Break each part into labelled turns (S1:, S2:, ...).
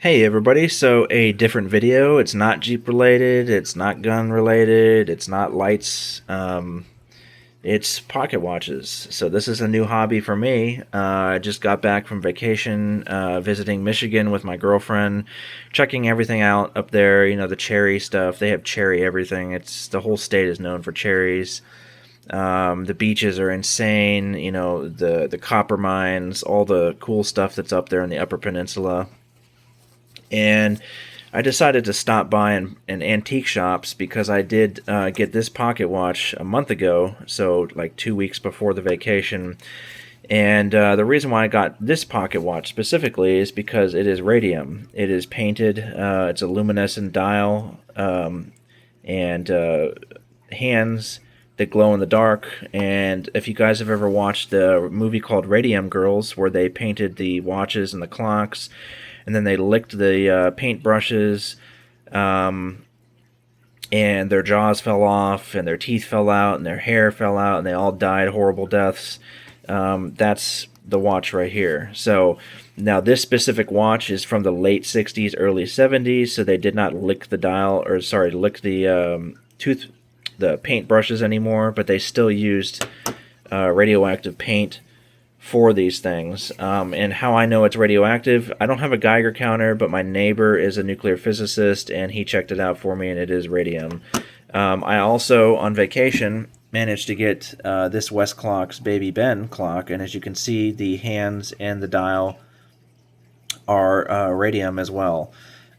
S1: Hey everybody, so a different video. It's not Jeep related, it's not gun related, it's not lights, it's pocket watches. So this is a new hobby for me. I just got back from vacation, visiting Michigan with my girlfriend, checking everything out up there, the cherry stuff. They have cherry everything. The whole state is known for cherries. The beaches are insane, the copper mines, all the cool stuff that's up there in the Upper Peninsula. And I decided to stop by in antique shops because I did get this pocket watch a month ago, so like 2 weeks before the vacation. And the reason why I got this pocket watch specifically is because it is radium. It is painted, it's a luminescent dial, and hands that glow in the dark. And if you guys have ever watched the movie called Radium Girls, where they painted the watches and the clocks, and then they licked the paint brushes, and their jaws fell off, and their teeth fell out, and their hair fell out, and they all died horrible deaths. That's the watch right here. So now this specific watch is from the late 60s, early 70s, so they did not lick the dial, or sorry, lick the paint brushes anymore, but they still used radioactive paint for these things. And how I know it's radioactive, I don't have a Geiger counter, but my neighbor is a nuclear physicist, and he checked it out for me, and it is radium. I also, on vacation, managed to get this Westclock's Baby Ben clock, and as you can see, the hands and the dial are radium as well.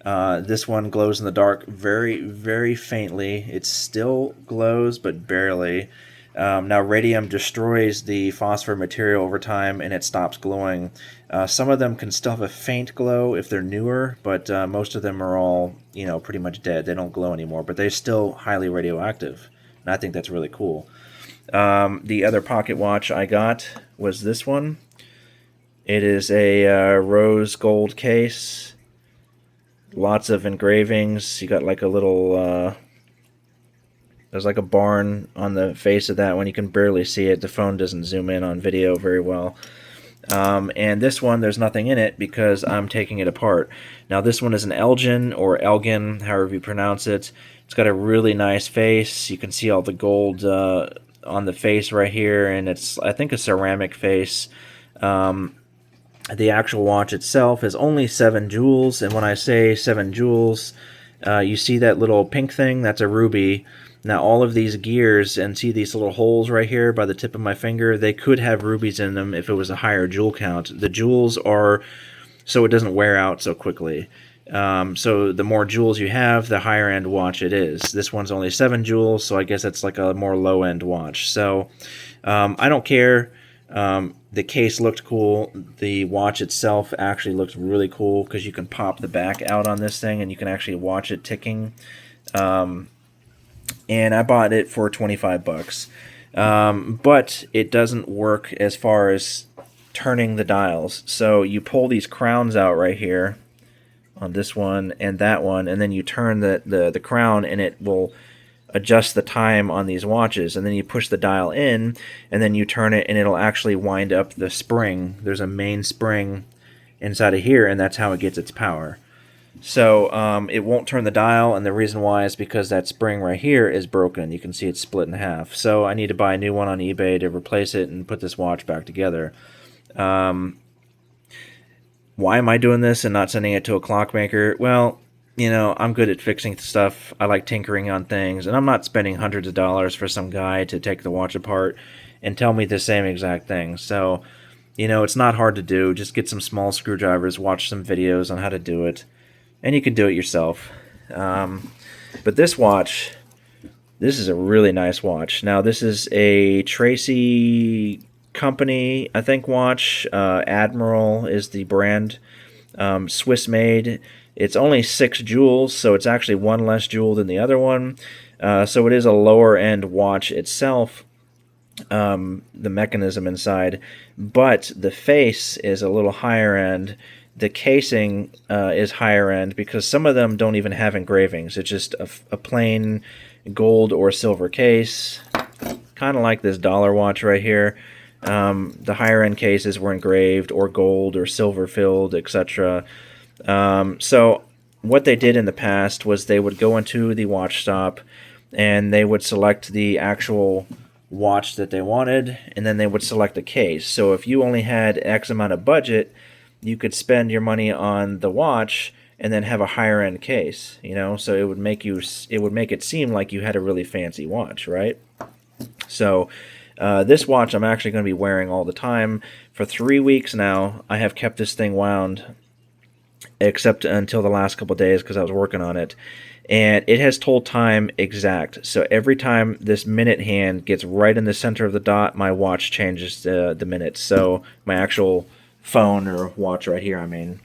S1: This one glows in the dark very, very faintly. It still glows, but barely. Now, radium destroys the phosphor material over time, and it stops glowing. Some of them can still have a faint glow if they're newer, but most of them are all, pretty much dead. They don't glow anymore, but they're still highly radioactive, and I think that's really cool. The other pocket watch I got was this one. It is a rose gold case. Lots of engravings. You got like a little... there's like a barn on the face of that one. You can barely see it. The phone doesn't zoom in on video very well. And this one, there's nothing in it because I'm taking it apart. Now, this one is an Elgin or Elgin, however you pronounce it. It's got a really nice face. You can see all the gold on the face right here, and it's, I think, a ceramic face. The actual watch itself is only 7 jewels, and when I say 7 jewels, you see that little pink thing? That's a ruby. Now, all of these gears, and see these little holes right here by the tip of my finger, they could have rubies in them if it was a higher jewel count. The jewels are so it doesn't wear out so quickly. So the more jewels you have, the higher end watch it is. This one's only 7 jewels, so I guess it's like a more low end watch. So I don't care. The case looked cool. The watch itself actually looks really cool because you can pop the back out on this thing and you can actually watch it ticking. And I bought it for 25 bucks. But it doesn't work as far as turning the dials. So you pull these crowns out right here on this one and that one, and then you turn the crown, and it will adjust the time on these watches. And then you push the dial in, and then you turn it, and it'll actually wind up the spring. There's a main spring inside of here, and that's how it gets its power. So it won't turn the dial, and the reason why is because that spring right here is broken. You can see it's split in half. So I need to buy a new one on eBay to replace it and put this watch back together. Why am I doing this and not sending it to a clockmaker? Well, I'm good at fixing stuff. I like tinkering on things, and I'm not spending hundreds of dollars for some guy to take the watch apart and tell me the same exact thing. So, it's not hard to do. Just get some small screwdrivers, watch some videos on how to do it, and you can do it yourself. But this watch, this is a really nice watch. Now, this is a Tracy company, I think, watch. Admiral is the brand. Swiss made. It's only 6 jewels, so it's actually one less jewel than the other one. So it is a lower end watch itself, the mechanism inside, but the face is a little higher end. The casing is higher end because some of them don't even have engravings. It's just a plain gold or silver case, kind of like this dollar watch right here. The higher end cases were engraved or gold or silver filled, etc. So what they did in the past was they would go into the watch stop and they would select the actual watch that they wanted, and then they would select a case. So if you only had X amount of budget, you could spend your money on the watch and then have a higher end case, so it would make it seem like you had a really fancy watch, right? So this watch I'm actually going to be wearing all the time. For 3 weeks now, I have kept this thing wound, except until the last couple of days because I was working on it. And it has told time exact. So every time this minute hand gets right in the center of the dot, my watch changes the minutes. So my actual phone or watch right here, I mean.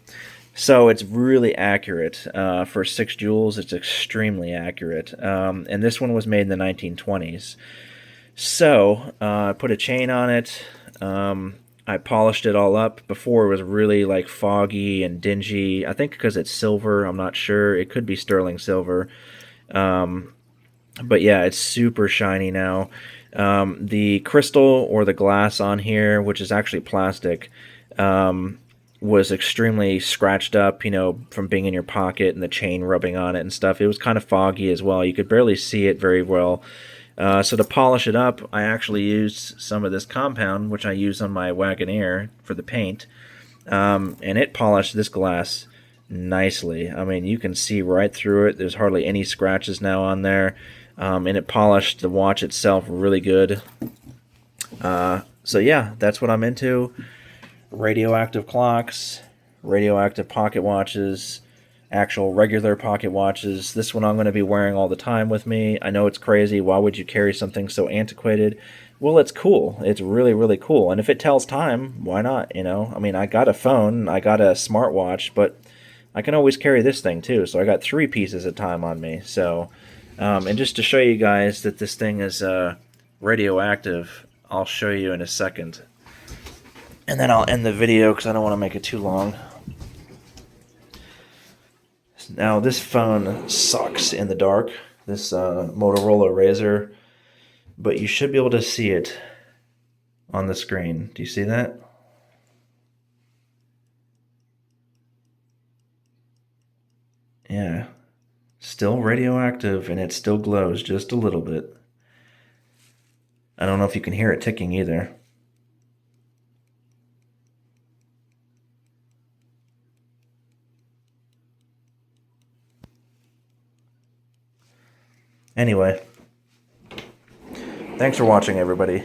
S1: So it's really accurate. For 6 joules, it's extremely accurate. And this one was made in the 1920s. So I put a chain on it. I polished it all up. Before it was really like foggy and dingy. I think because it's silver. I'm not sure. It could be sterling silver. But yeah, it's super shiny now. The crystal or the glass on here, which is actually plastic, was extremely scratched up, from being in your pocket and the chain rubbing on it and stuff. It was kind of foggy as well. You could barely see it very well. So to polish it up, I actually used some of this compound, which I use on my Wagoneer for the paint, and it polished this glass nicely. I mean, you can see right through it. There's hardly any scratches now on there, and it polished the watch itself really good. So yeah, that's what I'm into. Radioactive clocks, radioactive pocket watches, actual regular pocket watches. This one I'm going to be wearing all the time with me. I know it's crazy. Why would you carry something so antiquated? Well, it's cool. It's really, really cool. And if it tells time, why not? I mean, I got a phone, I got a smartwatch, but I can always carry this thing too. So I got 3 pieces of time on me. So, and just to show you guys that this thing is radioactive, I'll show you in a second. And then I'll end the video because I don't want to make it too long. Now, this phone sucks in the dark, this Motorola Razr, but you should be able to see it on the screen. Do you see that? Yeah. Still radioactive, and it still glows just a little bit. I don't know if you can hear it ticking either. Anyway, thanks for watching, everybody.